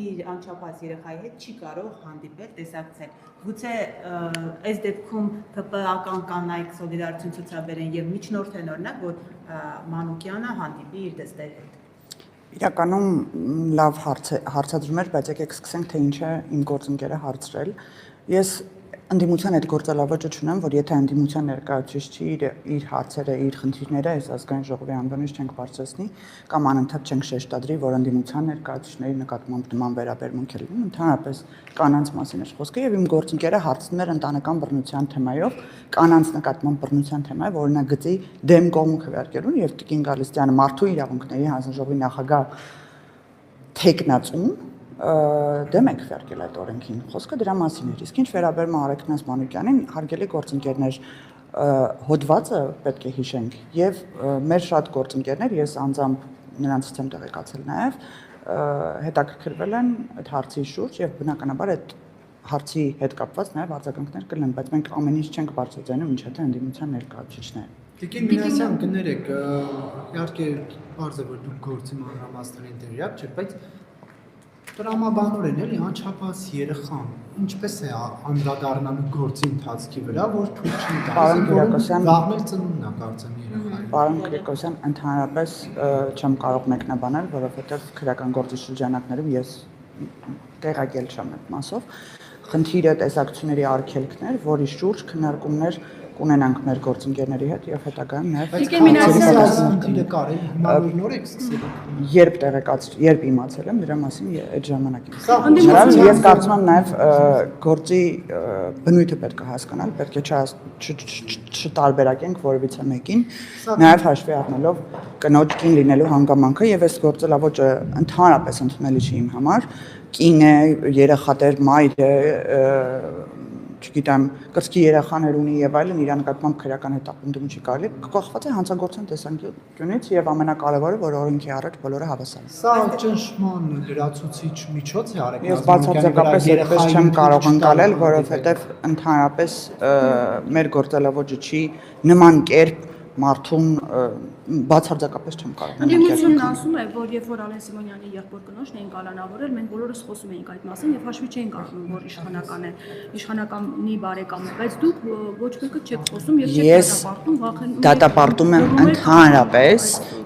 իր անչափահաս երեխայի հետ չի կարող հանդիպել, տեսակցել։ Գուցե այս դեպքում ՀՊԱ-ական կանայք սոլիդարություն ցուցաբերեն եւ միջնորդեն օրինակ, որ Մանուկյանը հանդիպի իր դստերի հետ։ Իրականում լավ հարցադրում էր, բայց եկեք սկսենք, թե ինչ է իմ գործընկերը հարցրել։ Ես ընդդիմության այդ գործելավոճը չունեմ, որ եթե ընդդիմության ներկայացուցիչի իր հարցերը, իր խնդիրները այս ազգային ժողովի անվանից չենք բարձրացնի, կամ անընդհատ չենք շեշտադրի, որ ընդդիմության ներկայացուցիչների նկատմամբ նման վերաբերմունք է լինում, ընդհանրապես կանանց մասին է խոսքը, եւ իմ գործընկերը հարցնում էր ընտանեկան բռնության թեմայով, կանանց նկատմամբ բռնության թեմայով, օրինագծի դեմ կողմ քվեարկելուն եւ Տիկին Գալստյանը մարդու իրավունքների հանձնաժողովի նախագահ թեկնածուն դեմ եք վերկել այդ օրենքին, խոսքը դրա մասին էր, իսկ ինչ վերաբերում է Արեգնաս Մանուկյանին, հարգելի գործընկերներ, հոդվածը պետք է հիշենք եւ մեր շատ գործընկերներ, ես անձամբ նրանցից եմ տեղեկացել նաեւ, հետաքրքրվել են այդ հարցի շուրջ եւ բնականաբար այդ հարցի հետ կապված նաեւ արձագանքներ կլինեն, բայց մենք ամեն ինչ չենք բարձրացնում, ինչ թե ընդդիմության ներկայացուցիչները։ Տիկին Մինասյան կներեք, իհարկե բարձր որ դուք գործի մանրամասներին տեղյակ չեք, բայց տրամաբանորեն էլի անչափահաս երեխան ինչպես է անդրադառնալու գործի ընթացքի վրա, որ թույլ չի տալիս վաղմել ծնունդն է կարծեմ երեխայի։ Պարոն Գրիգորյան, ընդհանրապես չեմ կարող մեկնաբանել, որովհետև քրեական գործի շրջանակներում ես տեղակել չեմ այդ մասով։ Խնդիրը տեսակցությունների արգելքներ, որի շուրջ քննարկումներ կունենանք մեր գործընկերների հետ եւ հետագայում նաեւ երբ իմացել եմ դրա մասին այդ ժամանակին։ Ես կարծում եմ նաեւ գործի բնույթը պետք է հասկանալ, պետք է չտարբերակենք որևիցե մեկին, նաեւ հաշվի առնելով կնոջ կին լինելու հանգամանքը եւ այս գործելավոճը ընդհանրապես ընդունելի չի իմ համար, կին է, երեխատեր, մայր է, չգիտեմ, կրծքի երեխաներ ունի եւ այլն, իր նկատմամբ քրեական հետապնդում չի կարելի, կախված է հանցագործության տեսանկյունից եւ ամենակարևորը, որ օրենքի առաջ բոլորը հավասար են։ Սա ճնշման լրացուցիչ միջոց է Արեգնաս Ես բացարձակապես այդպես չեմ կարող անցնել, որովհետեւ ընդհանրապես մեր գործելավոճը չի նման կերպ մարդուն բացարձակապես չեմ կարող։ Ընդդիմությունն ասում է, որ երբ որ Ալեն Սիմոնյանի եղբոր կնոջն էին կալանավորել, մենք բոլորս խոսում էինք այդ մասին եւ հաշվի չէինք առնում, որ իշխանական է, իշխանականի բարեկամ է, բայց դուք ոչ մեկը չեք խոսում եւ չեք դատապարտում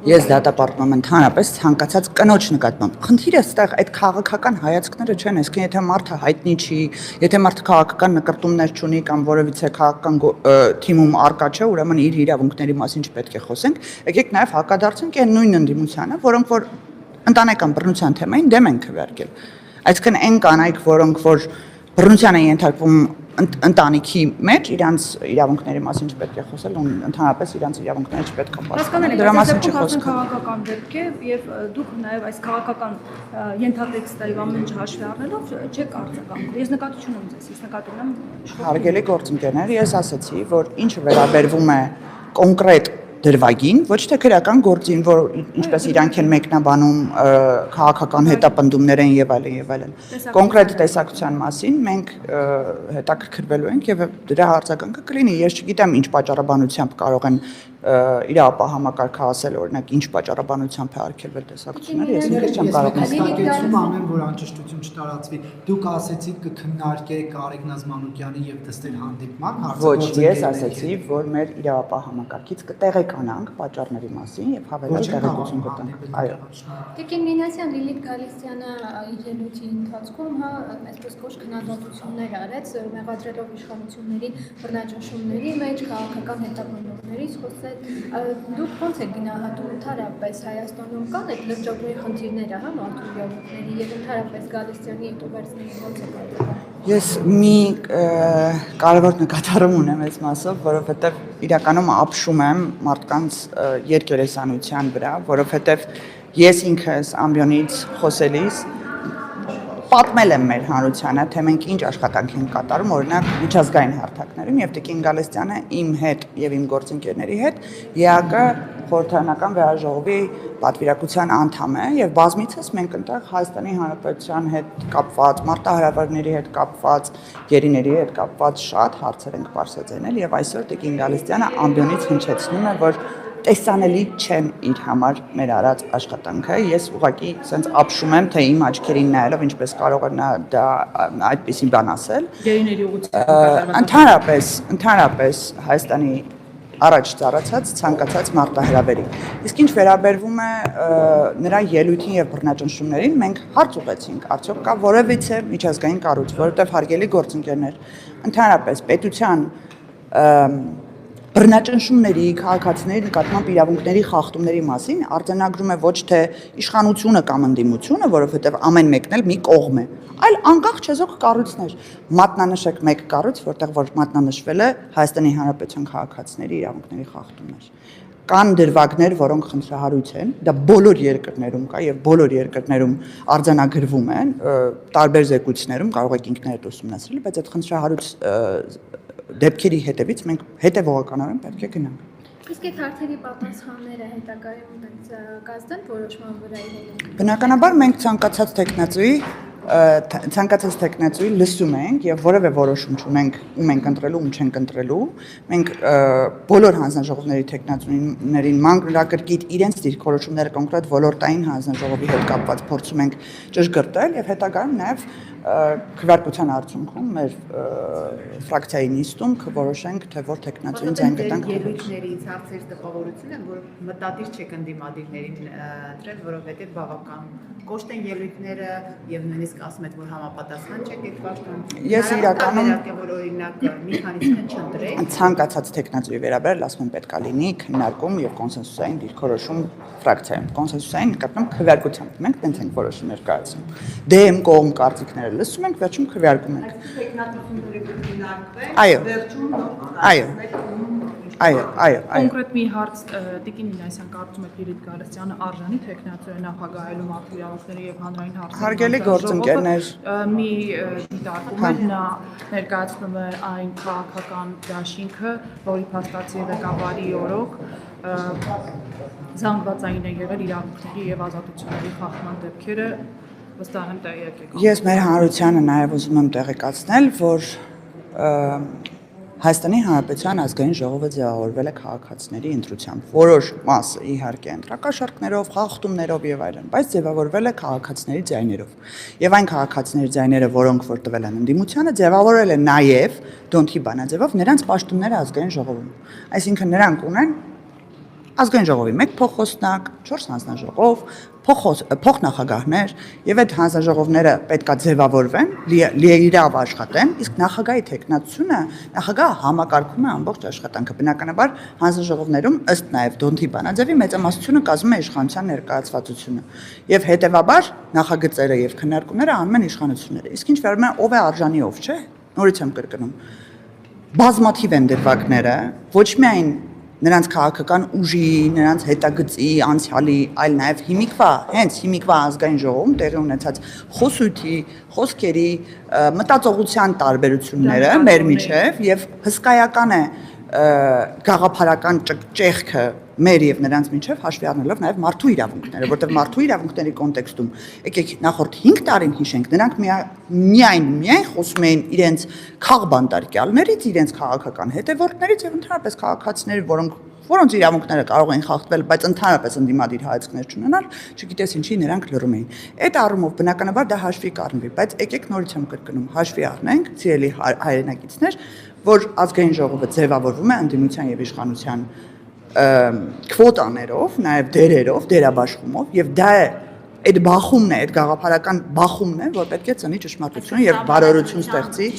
ես դատապարտում եմ ընդհանրապես ցանկացած կնոջ նկատմամբ։ Խնդիրը այստեղ այդ քաղաքական հայացքները չեն, այսինքն եթե մարդը հայտնի չի, եթե մարդը քաղաքական նկարտումներ չունի կամ որևիցե քաղաքական թիմում արկա չէ, ուրեմն իր իրավունքների մասին չպետք է խոսենք։ Եկեք նաև հակադարձենք այն նույն ընդդիմությանը, որոնք որ ընտանեկան բռնության թեմային դեմ են քվեարկել։ Այսինքն այն կանայք, որոնք որ բռնության են ենթարկվում ընտանիքի մեջ, իրանց իրավունքների մասին չպետք է խոսել, ընդհանրապես իրանց իրավունքները չպետք է խոսել։ Դրա մասին չի խոսքը քաղաքական դեպք է եւ դուք նաև այս քաղաքական ենթատեքստը եւ ամեն ինչ հաշվի առնելով չեք արձագանքում։ Ես նկատի չունեմ ձեզ, ես նկատում եմ հարգելի գործընկերներ, ես ասացի, որ ինչը վերաբերվում է կոնկրետ դրվագին, ոչ թե քրեական գործին, որ ինչպես իրանք են մեկնաբանում քաղաքական հետապնդումներ են եւ այլն։ Կոնկրետ տեսակցության մասին մենք հետաքրքրվելու ենք եւ դրա արձագանքը կլինի։ Ես չգիտեմ ինչ պատճառաբանությամբ կարող են իրավապահամակարգը ասել, օրինակ ինչ պատճառաբանությամբ է արգելվել տեսակցությունները, ես ինքս չեմ կարող հստակեցում անեմ, որ անճշտություն չտարածվի։ Դուք ասեցիք կքննարկեք Արեգնաս Մանուկյանի եւ դստեր հանդիպման հարցը։ Ոչ, ես ասեցի, որ մեր իրավապահամակարգից կտեղեկանանք պատճառների մասին եւ հավելյալ տեղեկություն կտանք։ Այո։ Տիկին Մինասյան Լիլիթ Գալստյանը իր ելույթի ընթացքում այսպես կոչ քննադատություններ արեց, մեղադրելով իշխանություններին բռնաճնշումների մեջ, քաղաքական հետապնդումներից խոսեց։ Դուք ո՞նց եք գնահատում ընդհանրապես Հայաստանում կան այդ լրջագույն խնդիրները, մարդու իրավունքների եւ ընդհանրապես Գալստյանի այդ ուղերձների ո՞նց եք դիտում։ Ես մի կարևոր նկատառում ունեմ այս մասով, որովհետեւ իրականում ապշում եմ մարդկանց երկերեսանության վրա, որովհետեւ ես ինքս ամբիոնից խոսելիս պատմել եմ մեր հանրությանը, թե մենք ինչ աշխատանք ենք կատարում, օրինակ միջազգային հարթակներում եւ Տիկին Գալստյանը իմ հետ եւ իմ գործընկերների հետ ԵԱԿ խորհրդարանական վեհաժողովի պատվիրակության անդամ է եւ բազմիցս մենք այնտեղ Հայաստանի Հանրապետության հետ կապված, մարտահրավերների հետ կապված, գերիների հետ կապված շատ հարցեր ենք բարձրացնել եւ այսօր Տիկին Գալստյանը ամբիոնից հնչեցնում է, որ տեսանելի չեն իր համար մեր արած աշխատանքը։ Ես ուղղակի sense ապշում եմ, թե իմ աչքերին նայելով ինչպես կարող է նա դա այդպիսի բան ասել։ Գերիների ուղղությամբ Ընդհանրապես Հայաստանի առաջ ծառացած ցանկացած մարտահրավերի։ Իսկ ինչ վերաբերվում է նրա ելույթին եւ բռնաճնշումներին, մենք հարց ուղեցինք, արդյոք կա որևիցե միջազգային կառույց, որովհետեւ հարգելի գործընկերներ, ընդհանրապես պետության բռնաճնշումների, քաղաքացիների նկատմամբ իրավունքների խախտումների մասին արձանագրում է ոչ թե իշխանությունը կամ ընդդիմությունը, որովհետև ամեն մեկն էլ մի կողմ է, այլ անկախ չեզոք կառույցներ։ Մատնանշեք մեկ կառույց, որտեղ որ մատնանշվել է Հայաստանի Հանրապետության քաղաքացիների իրավունքների խախտումներ։ Կան դրվագներ, որոնք խնդրահարույց են, դա բոլոր երկրներում կա եւ բոլոր երկրներում արձանագրվում են, տարբեր զեկույցներում կարող եք ինքներդ ուսումնասիրել, բայց այդ խնդրահարույց դեպքերի հետևից մենք հետևողականորեն պետք է գնանք։ Իսկ այդ հարցերի պատասխանները հետագայում կազդեն որոշման վրա իրեն։ Բնականաբար մենք ցանկացած տեխնացուի լսում ենք եւ որևէ որոշում չունենք ում ենք ընտրելու, ում չենք ընտրելու։ Մենք բոլոր հանձնաժողովների տեխնացուներին մանրակրկիտ իրենց դիրքորոշումները կոնկրետ ոլորտային հանձնաժողովի հետ կապված փորձում ենք ճշգրտել եւ հետագայում նաեւ քվեարկության արդյունքում մեր ֆրակցիայի նիստում կորոշենք թե որ տեխնացուին ձայն կտանք։ Ելույթներից հարցեր տպավորություն են, որ մտադիր չեք ընդդիմադիրներին ընտրել, որովհետև բավական կոշտ են ելույթները եւ նույնիսկ ասում եք, որ համապատասխան չեք այդ պաշտոն։ Ես իրականում որ օրինակ մի քանիսին չընտրեք։ Ցանկացած տեխնացուի վերաբերյալ ասում եմ պետք է լինի քննարկում եւ կոնսենսուսային դիրքորոշում ֆրակցիայում։ Կոնսենսուսային նկատմամբ քվեարկությամբ մենք տենց ենք որոշումներ կայացնում։ Դեմ կողմ կարծիքները լսում ենք, վերջում քվեարկում ենք։ Այո։ Կոնկրետ մի հարց Տիկին Նինասյան կարծում եք Լիլիթ Գալստյանը արժանի տեխնացու է նախագահելու մարդու իրավունքների եւ հանրային հարցերի Հարգելի գործընկերներ, մի դիտարկում է նա ներկայացնում է այն քաղաքական դաշինքը, որի փաստացի ղեկավարի օրոք զանգվածային է եղել իրավունքների եւ ազատությունների խախտման դեպքերը վստահ եմ տեղյակ եք։ Ես մեր հանրությանը նաև ուզում եմ տեղեկացնել, որ Հայաստանի Հանրապետության ազգային ժողովը ձևավորվել է քաղաքացիների ընտրությամբ։ Որոշ մասը իհարկե ընտրակաշառքներով, խախտումներով եւ այլն, բայց ձևավորվել է քաղաքացիների ձայներով։ Եվ այն քաղաքացիների ձայները, որոնք որ տվել են ընդդիմությանը, ձևավորել է նաև դոնթի բանաձևով նրանց պաշտոնները ազգային ժողովում։ Այսինքն նրանք ունեն ազգային ժողովի 1 փոխոսնակ, 4 հանձնաժողով, փոխնախագահներ եւ այդ հանձնաժողովները պետքա ձևավորվեն, լիիրավ աշխատեն, իսկ նախագահի տեխնացությունը նախագահը համակարգում է ամբողջ աշխատանքը։ Բնականաբար հանձնաժողովներում ըստ նաեւ դոնթի բանաձևի մեծամասնությունը կազմում է իշխանության ներկայացվածությունը եւ հետեւաբար նախագծերը եւ քննարկումները անում են իշխանությունները։ Իսկ ինչ վերաբերում է ով է արժանի ով չէ, նորից եմ կրկնում։ Բազմաթիվ են դեպքերը, ոչ միայն նրանց քաղաքական ուժի, նրանց հետագծի, անցյալի, այլ նաև հենց հիմիկվա ազգային ժողովում տեղի ունեցած խոսույթի, խոսքերի, մտածողության տարբերությունները մեր միջև եւ հսկայական է գաղափարական ճեղքը մեր եւ նրանց միջև հաշվի առնելով նաև մարդու իրավունքները, որտեղ մարդու իրավունքների կոնտեքստում եկեք նախորդ 5 տարին հիշենք, նրանք միայն խոսում էին իրենց քաղբանտարկյալներից, իրենց քաղաքական հետևորդներից եւ ընդհանրապես քաղաքացիների, որոնց իրավունքները կարող էին խախտվել, բայց ընդհանրապես ընդդիմադիր հայացքներ չունենալ, չգիտես ինչի նրանք լռում էին։ Այդ առումով բնականաբար դա հաշվի կառնվի, բայց եկեք նորից եմ կրկնում, հաշվի առնենք, սիրելի հայրենակիցներ, որ ազգային ժողովը ձևավորվում է ընդդիմության եւ իշխանության քվոտաներով, նաև դերերով, դերաբաշխումով եւ դա է այդ բախումն է, այդ գաղափարական բախումն է, որ պետք է ծնի ճշմարտություն եւ բարօրություն ստեղծի։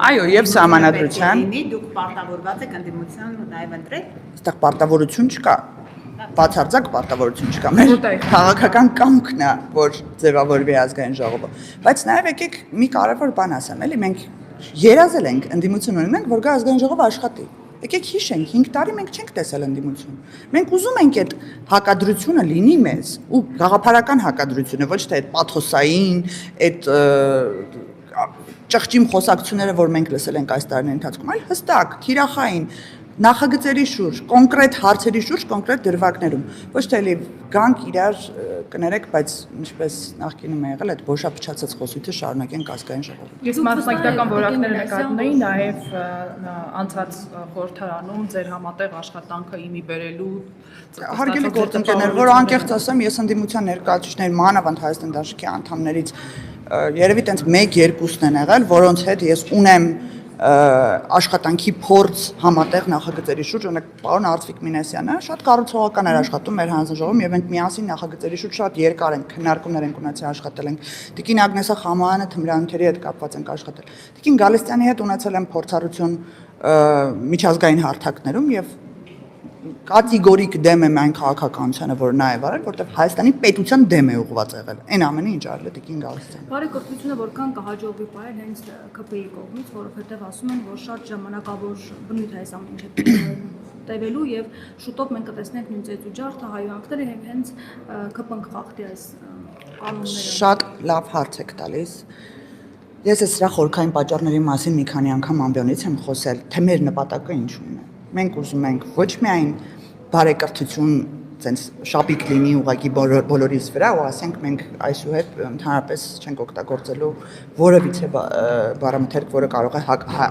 Այո, եւ սահմանադրության դուք պարտավորված եք ընդդիմության նաև ընտրել։ Այստեղ պարտավորություն չկա։ Բացարձակ պարտավորություն չկա։ Մեր քաղաքական կամքն է, որ ձևավորվի ազգային ժողովը։ Բայց նաև եկեք մի կարևոր բան ասեմ, էլի մենք երազել ենք ընդդիմություն ունենանք, որ գա ազգային ժողովը աշխատի։ Եկեք հիշենք, 5 տարի մենք չենք տեսել ընդդիմություն։ Մենք ուզում ենք այդ հակադրությունը լինի մեզ, ու գաղափարական հակադրությունը, ոչ թե այդ պաթոսային, այդ ճղճիմ խոսակցությունները, որ մենք լսել ենք այս տարիների ընթացքում, այլ հստակ, թիրախային, նախագծերի շուրջ, կոնկրետ հարցերի շուրջ, կոնկրետ դրվագներում։ Ոչ թե էլի գանք իրար կներեք, բայց ինչպես նախկինում է եղել, այդ բոշափչացած խոսույթը շարունակենք ազգային ժողովում։ Ես մասնագիտական որակները նկատում էի նաև անցած խորհրդարանում ձեր համատեղ աշխատանքը իմի բերելու Հարգելի գործընկերներ, որ անկեղծ ասեմ, ես ընդդիմության ներկայացուցիչների մանավանդ Հայաստան դաշնքի անդամներից երևի տենց 1-2-ն են եղել, որոնց հետ ես ունեմ աշխատանքի փորձ համատեղ նախագծերի շուրջ, օրինակ պարոն Արծվիկ Մինասյանը շատ կառուցողական էր աշխատում մեր հանձնաժողովում եւ մենք միասին նախագծերի շուրջ շատ երկար ենք քննարկումներ ենք ունեցել, աշխատել ենք։ Տիկին Ագնեսա Խամոյանը թմրանյութերի հետ կապված ենք աշխատել։ Տիկին Գալստյանի հետ ունեցել եմ փորձառություն միջազգային հարթակներում եւ կատեգորիկ դեմ եմ այն քաղաքականությանը, որ նա է վարել, որտեղ Հայաստանի պետության դեմ է ուղղված եղել։ Այն ամենը ինչ արել է Տիկին Գալստյանը։ Բարեկրթությունը որքան կհաջողվի պահել հենց ԿՊ-ի կողմից, որովհետև ասում են, որ շատ ժամանակավոր բնույթ է այս ամեն ինչը տևելու եւ շուտով մենք կտեսնենք նույն ծեծուջարդը հայհոյանքները եւ հենց ԿՊ-ն կխախտի այս կանոնները։ Շատ լավ հարց եք տալիս։ Ես այս սրա խորքային պատճառների մասին մի քանի անգամ ամբիոնից եմ խոսել, թե մեր նպատակը ինչու՞ն է։ Մենք ուզում ենք ոչ միայն բարեկրթություն ցենց շապիկ լինի ուղղակի բոլորիս վրա, ու ասենք մենք այսուհետ ընդհանրապես չենք օգտագործելու որևիցե բառամթերք, որը կարող է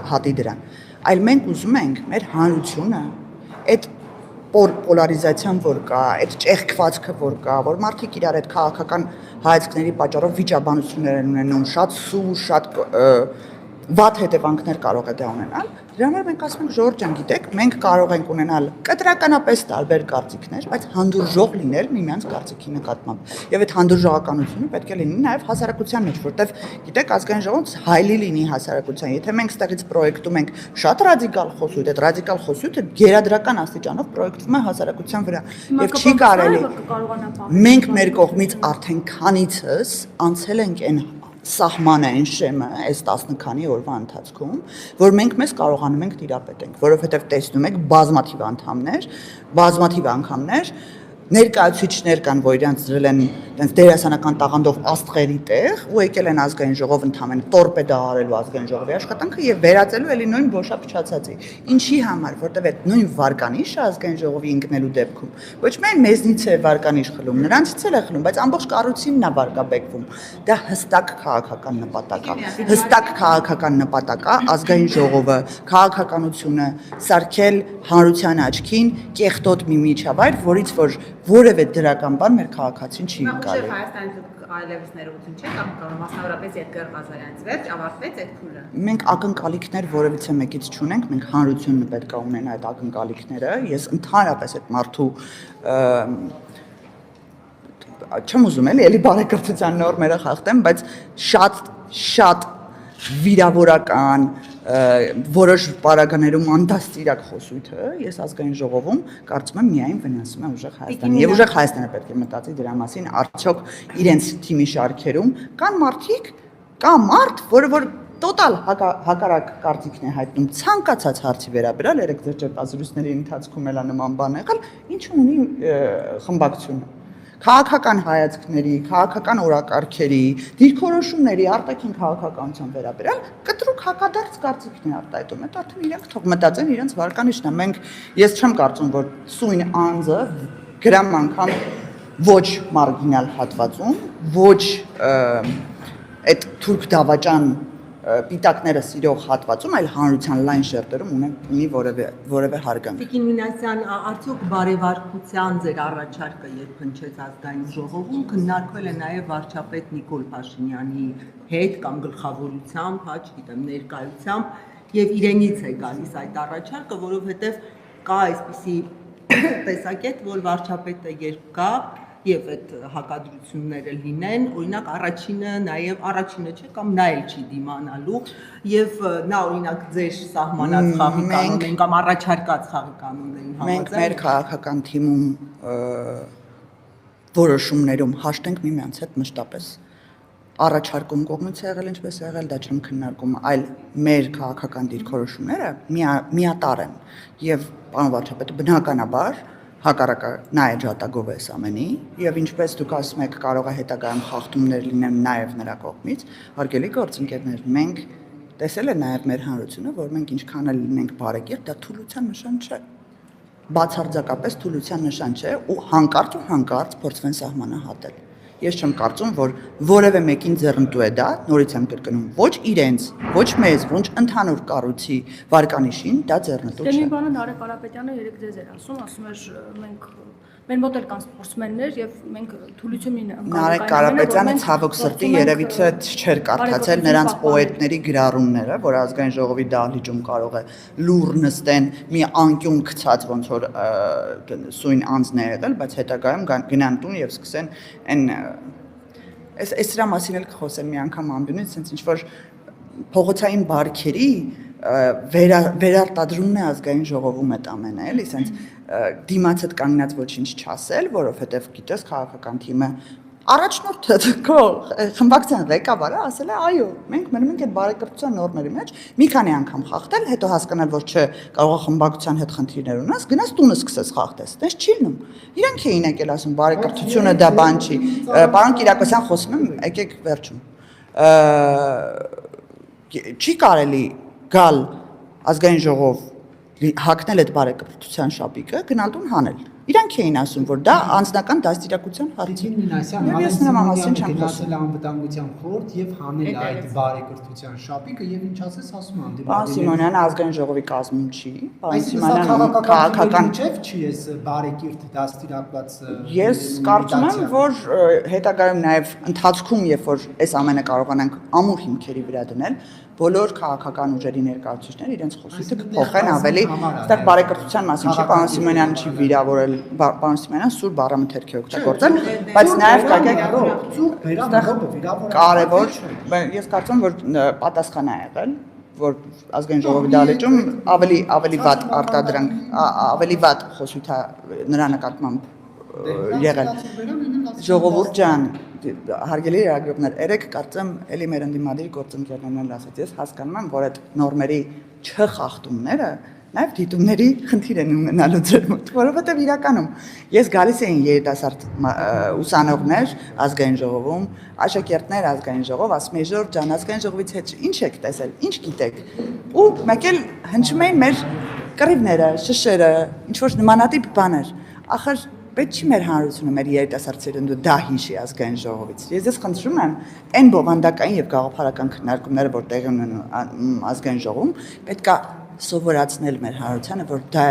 հատի դրան, այլ մենք ուզում ենք մեր հանրությունը այդ պոլարիզացիան, որ կա, այդ ճեղքվածքը, որ կա, որ մարդիկ իրար այդ քաղաքական հայացքների պատճառով վիճաբանություններ են ունենում, շատ սուր, շատ վատ հետևանքներ կարող է դա ունենալ։ Դրա համար մենք ասում ենք ժողովուրդ ջան, գիտեք, մենք կարող ենք ունենալ կտրականապես տարբեր կարծիքներ, բայց հանդուրժող լինել միմյանց կարծիքի նկատմամբ։ Եվ այդ հանդուրժողականությունը պետք է լինի նաև հասարակության մեջ, որտեղ գիտեք, ազգային ժողովուրդը հայլի լինի հասարակության։ Եթե մենք ստեղից պրոյեկտում ենք շատ ռադիկալ խոսույթ, այդ ռադիկալ խոսույթը գերադրական աստիճանով պրոյեկտվում է հասարակության վրա։ Եվ չի կարելի։ Մենք մեր կողմից արդեն քանիցս անցել ենք այն սահմանը այն շեմը այս 10 քանի օրվա ընթացքում, որ մենք մեզ կարողանում ենք տիրապետենք, որովհետև տեսնում եք բազմաթիվ անգամներ ներկայացուցիչներ կան, որ իրանց դրել են այնպես դերասանական տաղանդով աստղերի տեղ ու եկել են ազգային ժողով ընդհանրապես տորպեդա արելու ազգային ժողովի աշխատանքը եւ վերածելու էլի նույն բոշափչացածի։ Ինչի համար, որտեւ այդ նույն վարկանիշը ազգային ժողովի ընկնելու դեպքում ոչ միայն մեզնից է վարկանիշ խլում, նրանցից էլ է խլում, բայց ամբողջ կառույցինն է վարկաբեկվում։ Դա հստակ քաղաքական նպատակ է։ Հստակ քաղաքական նպատակ է ազգային ժողովը, քաղաքականությունը սարքել հանրության աչքին կեղտոտ մի միջավայր, որից որ որևէ դրական բան մեր քաղաքացին չի գալու։ Հայաստանից այլևս ներողություն չէ կամ մասնավորապես Էդգար Ղազարյանից վերջ ավարտվեց այդ փուլը։ Մենք ակնկալիքներ որևիցե մեկից չունենք, մենք հանրությունն պետք է ունենա այդ ակնկալիքները։ Ես ընդհանրապես այդ մարդու չեմ ուզում էլի բարեկրթության նորմերը խախտեմ, բայց շատ վիրավորական որոշ պարագաներում անդաստիրակ խոսույթը ես ազգային ժողովում կարծում եմ միայն վնասում է ուժեղ Հայաստանին եւ ուժեղ Հայաստանը պետք է մտածի դրա մասին արդյոք իրենց թիմի շարքերում կան մարդիկ կա մարդ որ տոտալ հակառակ կարծիքն է հայտնում ցանկացած հարցի վերաբերյալ երեք ձեր ճեպազրույցների ընթացքում էլա նման բան եղել ինչ ունի խմբակցությունը քաղաքական հայացքների, քաղաքական օրակարգերի, դիրքորոշումների արտաքին քաղաքականության վերաբերյալ կտրուկ հակադարձ կարծիքն է արտահայտում։ Այդ արդեն իրենք թող մտածեն իրենց վարկանիշն է։ Ես չեմ կարծում, որ սույն անձը գրամ անգամ ոչ մարգինալ հատվածում, ոչ այդ թուրք դավաճան պիտակները սիրող հատվածում, այլ հանրության լայն շերտերում ունի որևէ հարգանք։ Տիկին Մինասյան, արդյոք բարեվարկության ձեր առաջարկը երբ հնչեց ազգային ժողովում, քննարկվել է նաև վարչապետ Նիկոլ Փաշինյանի հետ կամ գլխավորությամբ, չգիտեմ, ներկայությամբ եւ իրենից է գալիս այդ առաջարկը, որովհետեւ կա այսպիսի տեսակետ, որ վարչապետը երբ կա եւ այդ հակադրությունները լինեն, օրինակ առաջինը չէ կամ նա էլ չի դիմանալու եւ նա օրինակ ձեր սահմանած խաղի կանոններին կամ առաջարկած խաղի կանոններին համաձայն մենք մեր քաղաքական թիմում որոշումներում հաշտենք միմյանց հետ մշտապես առաջարկում կողմից է եղել ինչպես է եղել դա չեմ քննարկում այլ մեր քաղաքական դիրքորոշումները միատար են եւ պարոն վարչապետը բնականաբար հակառակը նա է ջատագով էս ամենի եւ ինչպես դուք ասում եք կարող է հետագայում խախտումներ լինեն նաեւ նրա կողմից հարգելի գործընկերներ մենք տեսել է նաև մեր հանրությունը, որ մենք ինչքան էլ լինենք բարեկիրթ, դա թուլության նշան չէ։ Բացարձակապես թուլության նշան չէ ու հանկարծ փորձվեն սահմանահատել։ Ես չեմ կարծում, որ որևէ մեկին ձեռնտու է դա, նորից եմ կրկնում, ոչ իրենց, ոչ մեզ, ոչ ընդհանուր կառույցի վարկանիշին դա ձեռնտու չէ։ Դե մի բանը Նարեկ Կարապետյանը երեք ձեզ էր ասում էր մենք մեր մոտ էլ կան սպորտսմեններ եւ մենք թուլություն ունենք։ Նարեկ Կարապետյանը ցավոք սրտի երևի թե չէր կարդացել նրանց պոետների գրառումները, որ ազգային ժողովի դահլիճում կարող է լուր նստեն մի անկյուն գցած ոնց որ սույն անձն է եղել, բայց հետագայում գնան տուն եւ սկսեն այն այս դրա մասին էլ կխոսեմ մի անգամ ամբյոնից, sense ինչ որ փողոցային բարքերի վերարտադրումն է ազգային ժողովում այդ ամենը, էլի, sense դիմացդ կանգնած ոչինչ չասել, որովհետև գիտես քաղաքական թիմը առաջնորդը քո խմբակցության ղեկավարը ասել է այո, մենք մնում ենք այդ բարեկրթության նորմերի մեջ մի քանի անգամ խախտել, հետո հասկանալ, որ չէ, կարող է խմբակցության հետ խնդիրներ ունես, գնաս տունը սկսես խախտես, այդպես չի լինում։ Իրանք էին եկել ասում բարեկրթությունը դա բան չի։ Պարոն Կիրակոսյան խոսում եմ, եկեք վերջում։ Չի կարելի գալ ազգային ժողով հակնել այդ բարեկրթության շապիկը, գնալ տուն հանել։ Իրանք էին ասում, որ դա անձնական դաստիարակության հարց է։ Ես նրա մասին չեմ խոսել անվտանգության խորհուրդ եւ հանել այդ բարեկրթության շապիկը եւ ինչ ասես ասում եմ դեպի Պարոն Սիմոնյանը ազգային ժողովի կազմում չի։ Պարոն Սիմոնյանը քաղաքական չի ես բարեկիրթ դաստիարակված։ Ես կարծում եմ, որ հետագայում նաև ընթացքում, երբ որ այս ամենը կարողանանք ամուր հիմքերի վրա դնել, բոլոր քաղաքական ուժերի ներկայացուցիչները իրենց խոսքը կփոխեն ավելի, այստեղ բարեկրթության մասին չի, պարոն Սիմոնյանը չի վիրավորել, պարոն Սիմոնյանը սուր բառամթերքի օգտագործել, բայց նաև կարևոր, ես կարծում եմ, որ պատասխան է եղել, որ ազգային ժողովի դահլիճում ավելի վատ արտադրանք, ավելի վատ խոսույթ է նրա նկատմամբ եղել։ Ժողովուրդ ջան, հարգելի լրագրողներ, երեք կարծեմ էլի մեր ընդդիմադիր գործընկերներն են ասած, ես հասկանում եմ, որ այդ նորմերի չխախտումները նաև դիտումների խնդիր են ունենալու ձեր մոտ, որովհետև իրականում ես գալիս էին երիտասարդ ուսանողներ ազգային ժողովում, աշակերտներ ազգային ժողով, ասում էի Ժորժ ջան, ազգային ժողովից հետ ինչ եք տեսել, ինչ գիտեք, ու մեկ էլ հնչում էին մեր կռիվները, շշերը, ինչ որ նմանատիպ բաներ, ախր պետք չի մեր հանրությունը, մեր երիտասարդ սերունդը դա հիշի ազգային ժողովից։ Ես խնդրում եմ, այն բովանդակային եւ գաղափարական քննարկումները, որ տեղի ունեն ազգային ժողովում, պետք է սովորացնել մեր հանրությանը, որ դա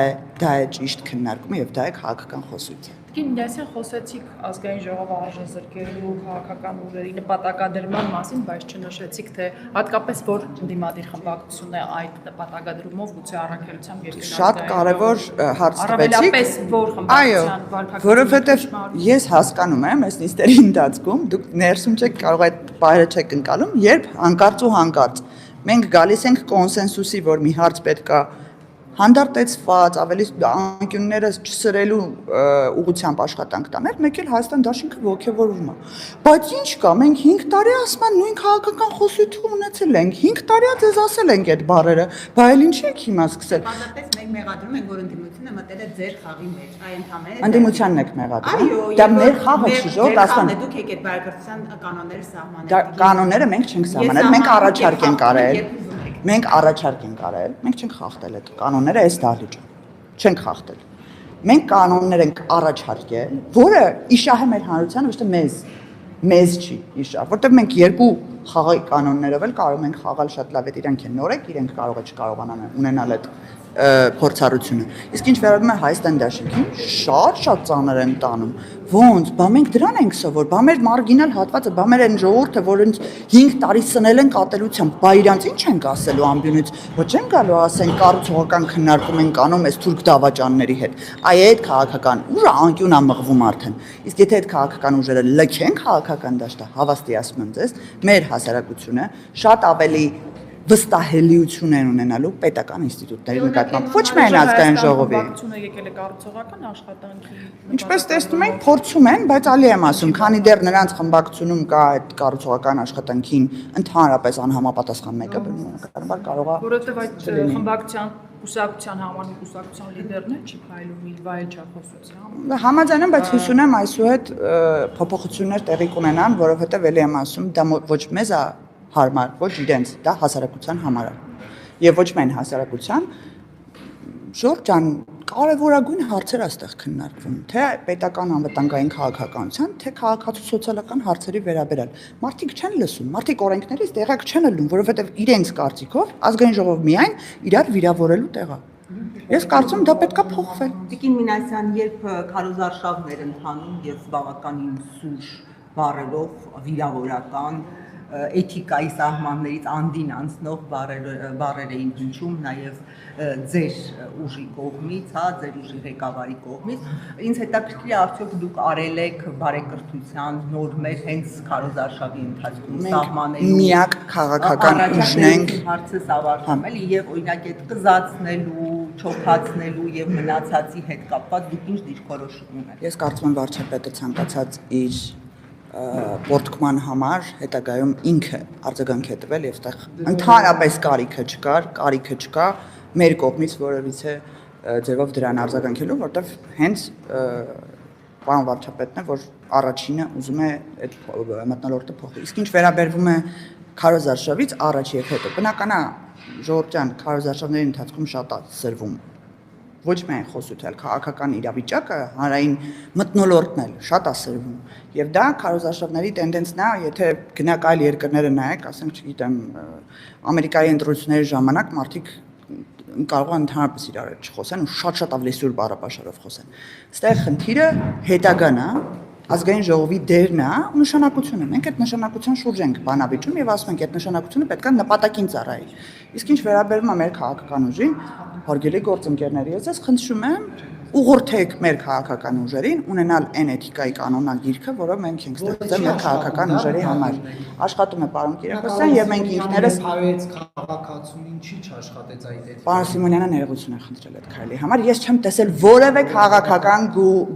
է ճիշտ քննարկումը եւ դա է քաղաքական խոսությունը։ Գին դասին խոսեցիք ազգային ժողովը արժանացրելու քաղաքական ուժերի նպատակադրման մասին, բայց չնշեցիք, թե հատկապես որ ընդդիմադիր խմբակցությունն է այդ նպատակադրումով գուցե առաքելությամբ երկրի շատ կարևոր հարց տվեցիք։ Առավելապես որ խմբակցության վարկակցությունը։ Որովհետև ես հասկանում եմ այս նիստերի ընթացքում դուք ներսում չեք կարող այդ բայրը չեք ընկալում, երբ հանկարծ մենք գալիս ենք կոնսենսուսի, որ մի հարց պետք է հանդարտեցված, ավելի անկյունները չսրելու ուղղությամբ աշխատանք տանել, մեկ էլ Հայաստան դաշինքը ողջևորվում է։ Բայց ինչ կա, մենք 5 տարի ասման նույն քաղաքական խոսույթ ունեցել ենք, 5 տարի ձեզ ասել ենք այդ բառերը, բայց ինչի եք հիմա սկսել։ Պարզապես մենք մեղադրում ենք, որ ընդդիմությունը մտել է ձեր խաղի մեջ, այ ընդհանրապես։ Ընդդիմությանն եք մեղադրում։ Դա մեր խաղը չի, ժողովուրդ ասում։ Դուք եկեք բարեկրթության կանոնները սահմանել։ Դա կանոնները մենք չենք սահմանել, մենք առաջարկ ենք արել։ Մենք առաջարկ ենք արել, մենք չենք խախտել այդ կանոնները այս դահլիճում։ Չենք խախտել։ Մենք կանոններ ենք առաջարկել, որը իշահ է մեր հանրությանը, ոչ թե մեզ չի իշահ, որտեղ մենք երկու խաղի կանոններով էլ կարող ենք խաղալ շատ լավ, իրանք են նորեկ, իրենք կարող է չկարողանան ունենալ այդ փորձառությունը։ Իսկ ինչ վերաբերում է Հայաստան դաշինքին, շատ ծանր են տանում։ Ոնց, բա մենք դրան ենք սովոր, բա մեր մարգինալ հատվածը, բա մեր այն ժողովուրդը, որ ինձ 5 տարի սնել են կատելությամբ, բա իրանց ինչ ենք ասելու ամբյոնից, ոչ են գալու ասեն կառուցողական քննարկում ենք անում այս թուրք դավաճանների հետ։ Այ այդ քաղաքական ուժը անկյուն ամղվում արդեն։ Իսկ եթե այդ քաղաքական ուժերը լքեն քաղաքական դաշտը, հավաստիացնում եմ ձեզ, մեր հասարակությունը շատ ավելի վստահելիություն են ունենալու պետական ինստիտուտների նկատմամբ, ոչ միայն ազգային ժողովի։ Խմբակցությունը եկել է կառուցողական աշխատանքի։ Ինչպես տեսնում եք, փորձում են, բայց ալի եմ ասում, քանի դեռ նրանց խմբակցությունում կա այդ կառուցողական աշխատանքին ընդհանրապես անհամապատասխան մեկը, բնականաբար կարող է։ Որովհետև այդ խմբակցության կուսակցության համանուն կուսակցության լիդերներ չի փայլում իր վայել չախոսությամբ։ Համաձայն եմ, բայց հույս ունեմ այսուհետ փոփոխություններ տեղի կունենան, որովհետև ելի եմ ասում, դա ոչ մեզ է հարմար, ոչ իրենց, դա հասարակության համար է։ Եվ ոչ միայն հասարակության, Ժորժ ջան, կարևորագույն հարցեր այստեղ քննարկվում, թե պետական անվտանգային քաղաքականության, թե քաղաքացու-սոցիալական հարցերի վերաբերյալ։ Մարդիկ չեն լսում, մարդիկ օրենքներից տեղակ չեն ելնում, որովհետև իրենց կարծիքով ազգային ժողով միայն իրար վիրավորելու տեղ է։ Ես կարծում եմ դա պետքա փոխվել։ Տիկին Մինասյան, երբ քարոզարշավներ ընթանում եւ բավականին սուր բառերով վիրավորական էթիկայի սահմաններից անդին անցնող բառեր էին հնչում նաև ձեր ուժի կողմից, հա, ձեր ուժի ղեկավարի կողմից։ Ինձ հետաքրքիր է արդյոք դուք արել եք բարեկրթության նորմեր հենց քարոզարշավի ընթացքում սահմանելու։ Միակ քաղաքական ուժն ենք հարցս ավարտում էլի եւ օրինակ այդ կզացնելու, չոփացնելու եւ մնացածի հետ կապված դուք ինչ դիրքորոշում ունեք։ Ես կարծում եմ վարչապետը ցանկացած իր պորտկման համար հետագայում ինքը արձագանք է տվել եւ այդտեղ ընդհանրապես կարիքը չկա մեր կողմից որևիցե ձևով դրան արձագանքելու, որտեվ հենց պարոն վարչապետն է, որ առաջինը ուզում է այդ մթնոլորտը փոխել։ Իսկ ինչ վերաբերվում է քարոզարշավից առաջ եւ հետո, բնական է Ժորժ ջան, քարոզարշավների ընթացքում շատ է սրվում ոչ միայն խոսույթը, այլ քաղաքական իրավիճակը, հանրային մթնոլորտն էլ շատ է սրվում։ Եվ դա քարոզարշավների տենդենսն է, եթե գնաք այլ երկրները նայեք, ասենք, չգիտեմ, Ամերիկայի ընտրությունների ժամանակ մարդիկ կարող են ընդհանրապես իրար հետ չխոսեն ու շատ ավելի սուր բառապաշարով խոսեն։ Այստեղ խնդիրը հետագան է, ազգային ժողովի դերն է ու նշանակությունը։ Մենք այդ նշանակության շուրջ ենք բանավիճում եւ ասում ենք, այդ նշանակությունը պետք է նպատակին ծառայի։ Իսկ ինչ վերաբերում է մեր քաղաքական ուժին, հարգելի գործընկերներ, ես ձեզ խնդրում եմ ուղղորդեք մեր քաղաքական ուժերին ունենալ այն էթիկայի կանոնագիրքը, որը մենք ենք ստեղծել մեր քաղաքական ուժերի համար։ Աշխատում է պարոն Կիրակոսյան եւ մենք ինքներս հայեց քաղաքացուն ինչի չաշխատեց այդ էթիկա։ Պարոն Սիմոնյանը ներողություն է խնդրել այդ քայլի համար։ Ես չեմ տեսել որևէ քաղաքական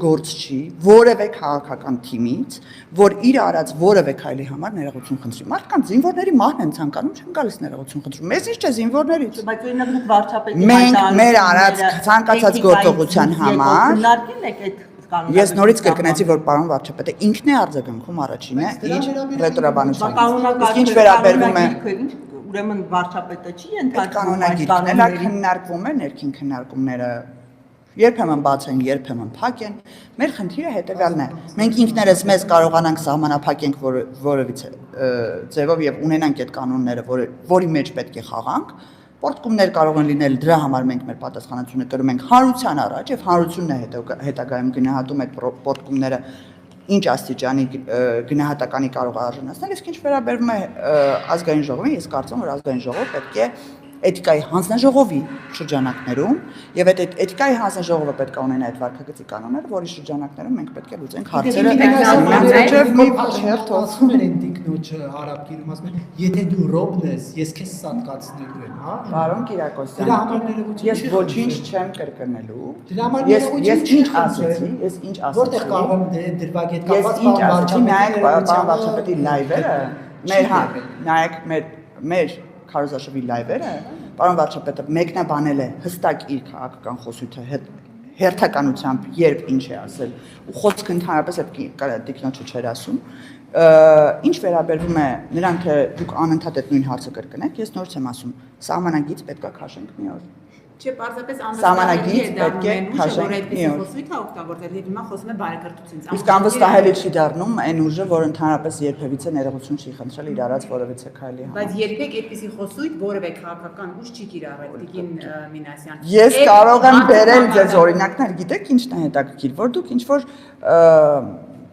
գործչի, որևէ քաղաքական թիմից, որ իր արած որևէ քայլի համար ներողություն խնդրի։ Մարդկանց զինվորների մահն են ցանկանում, չեն գալիս ներողություն խնդրում։ Մեզ ինչ չէ զինվորներից։ Բայց օրինակ դուք վարչապետի Մենք մեր արած ցանկացած գործողության համար քննարկել եք այդ կանոնը։ Ես նորից կրկնեցի, որ պարոն վարչապետը ինքն է արձագանքում առաջինը իր ռետորաբանությամբ։ Իսկ ինչ վերաբերվում է ուրեմն վարչապետը չի ընդհանրում կանոնագիրն է քննարկվում է ներքին քննարկումները երբեմն բաց են, երբեմն փակ են։ Մեր խնդիրը հետևյալն է։ Մենք ինքներս մեզ կարողանանք սահմանափակենք որևիցե ձևով եւ ունենանք այդ կանոնները, որի մեջ պետք է խաղանք։ Պորտկումներ կարող են լինել, դրա համար մենք մեր պատասխանատվությունը կրում ենք հանրության առաջ եւ հանրությունն է հետագայում գնահատում այդ պորտկումները ինչ աստիճանի գնահատականի կարող է արժանացնել, իսկ ինչ վերաբերում է ազգային ժողովին, ես կարծում եմ, որ ազգային ժողովը պետք է էթիկայի հանձնաժողովի շրջանակներում եւ այդ էթիկայի հանձնաժողովը պետք է ունենա այդ վարքագծի կանոնները, որի շրջանակներում մենք պետք է լուծենք հարցերը։ Ասում են այն տիկնոջը արաբկիրում ասում են, եթե դու ռոբն ես, ես քեզ սատկացնելու եմ, հա։ Պարոն Կիրակոսյան, ես ոչինչ չեմ կրկնելու։ Դրա համար ես ինչ ասեցի, որտեղ կարող եմ դրվագ հետ կապված պարոն վարչապետի լայվերը, նայեք մեր քարոզարշավի լայվերը, պարոն վարչապետը մեկնաբանել է հստակ իր քաղաքական խոսույթը հերթականությամբ երբ ինչ է ասել ու խոսքը ընդհանրապես այդ տիկնոջը չէր ասում։ Ինչ վերաբերվում է նրան, թե դուք անընդհատ այդ նույն հարցը կրկնեք, ես նորից եմ ասում, սահմանագից պետք է քաշենք մի օր։ Չէ, պարզապես Սահմանագից պետք է որ այդպեսի խոսույթ է օգտագործել, եւ հիմա խոսում է բարեկրթությունից։ Իսկ անվստահելի չի դառնում այն ուժը, որ ընդհանրապես երբևիցե ներողություն չի խնդրել իր արած որևիցե քայլի համար։ Բայց երբեք այդպեսի խոսույթ որևէ քաղաքական ուժ չի կիրառել, տիկին Մինասյան։ Ես կարող եմ բերել ձեզ օրինակներ, գիտեք ինչն է հետաքրքիր, որ դուք ինչ որ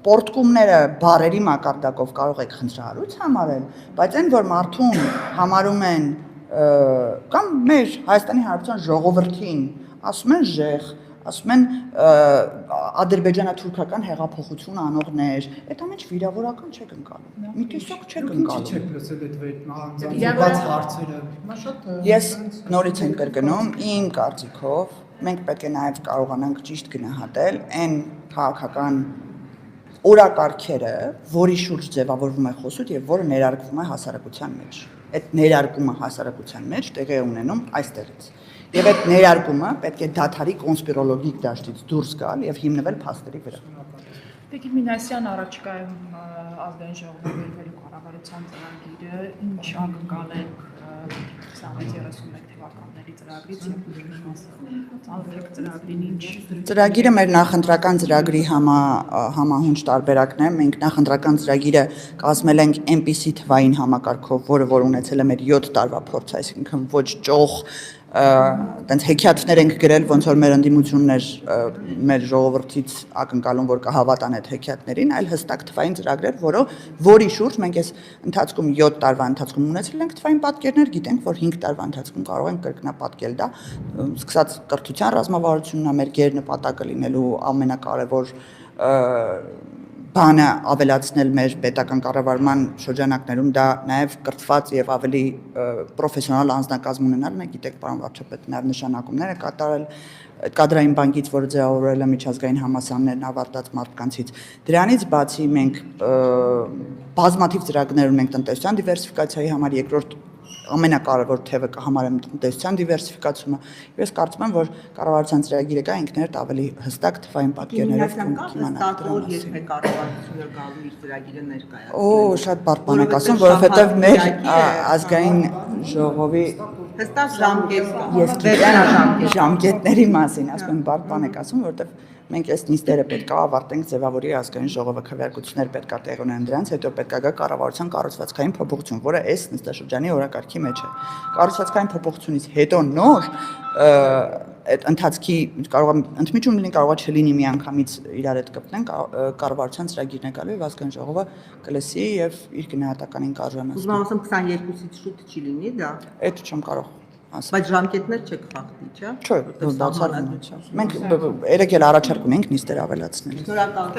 պորտկումները բարերի մակարդակով կարող եք խնդրահարույց համարել, բայց այն որ մարդուն համարում են կամ մեր Հայաստանի Հանրապետության ժողովրդին ասում են ժեղ, ասում են ադրբեջանա-թուրքական հեղափոխություն անողներ, այդ ամենը վիրավորական չեք ընկալում։ Մի տեսակ չեք ընկալում։ Չեք լսել այդ բաց հարցերը։ Հիմա շատ Ես նորից եմ կրկնում, իմ կարծիքով մենք պետք է նաև կարողանանք ճիշտ գնահատել այն քաղաքական օրակարգերը, որի շուրջ ձևավորվում է խոսույթ եւ որը ներարկվում է հասարակության մեջ։ Այդ ներարկումը հասարակության մեջ տեղի է ունենում այստեղից։ Եվ այդ ներարկումը պետք է դադարի կոնսպիրոլոգիկ դաշտից դուրս գալ եւ հիմնվել փաստերի վրա։ Տիկին Մինասյան առաջիկայում ազգային ժողովի վերվելու կառավարության ծրագիրը ինչ ակնկալ եք 2031 թվականների ծրագրից եւ ծանոթ ծրագրին ինչ Ծրագիրը մեր նախընտրական ծրագրի համահունչ տարբերակն է։ Մենք նախընտրական ծրագիրը կազմել ենք այնպիսի թվային համակարգով, որը որ ունեցել է մեր 7 տարվա փորձ, այսինքն ոչ ճոխ տենց հեքիաթներ ենք գրել, ոնց որ մեր ընդդիմություններ մեր ժողովրդից ակնկալում, որ կհավատան այդ հեքիաթներին, այլ հստակ թվային ծրագրեր, որի շուրջ մենք այս ընթացքում 7 տարվա ընթացքում ունեցել ենք թվային պատկերներ, գիտենք, որ 5 տարվա ընթացքում կարող ենք կրկնապատկել դա, սկսած կրթության ռազմավարությունն է մեր գերնպատակը լինելու ամենակարևոր բանը ավելացնել մեր պետական կառավարման շրջանակներում դա նաև կրթված եւ ավելի պրոֆեսիոնալ անձնակազմ ունենալն է, գիտեք, պարոն վարչապետ, նաև նշանակումներ է կատարել կադրային բանկից, որը ձևավորել է միջազգային համալսարաններն ավարտած մարդկանցից։ Դրանից բացի մենք բազմաթիվ ծրագրեր ունենք տնտեսության դիվերսիֆիկացիայի համար, երկրորդ ամենակարևոր թևը կհամարեմ տնտեսության դիվերսիֆիկացումը։ Ես կարծում եմ, որ կառավարության ծրագիրը կա ինքներդ ավելի հստակ թվային պատկերներով կիմանաք երբեք կառավարությունը գալու իր ծրագիրը ներկայացնել։ Օ, շատ բարդ բան եք ասում, որովհետև մեր ազգային ժողովի հստակ ժամկետ կա։ Ես գիտեմ ժամկետների մասին, ասում եմ բարդ բան եք ասում, որովհետև մենք այս նիստերը պետք է ավարտենք ձևավորի ազգային ժողովը քվեարկություններ պետք է տեղ ունենան դրանց, հետո պետք է գա կառավարության կառուցվածքային փոփոխություն, որը այս նստաշրջանի օրակարգի մեջ է։ Կառուցվածքային փոփոխությունից հետո նոր այդ ընթացքի կարող է ընդմիջում լինի, կարող է չլինի միանգամից իրար հետ կպնեն, կառավարության ծրագիրն է գալու եւ ազգային ժողովը կլսի եւ իր գնահատականին կարժանացնի։ Ուզում եմ ասեմ 22-ից շուտ չի լինի դա։ Այդ չեմ կարող ասել։ Բայց ժամկետներ չեք խախտի, չէ՞։ Չէ, բացառվում է։ Մենք երեք էլ առաջարկ ունենք նիստեր ավելացնել։ Շնորհակալ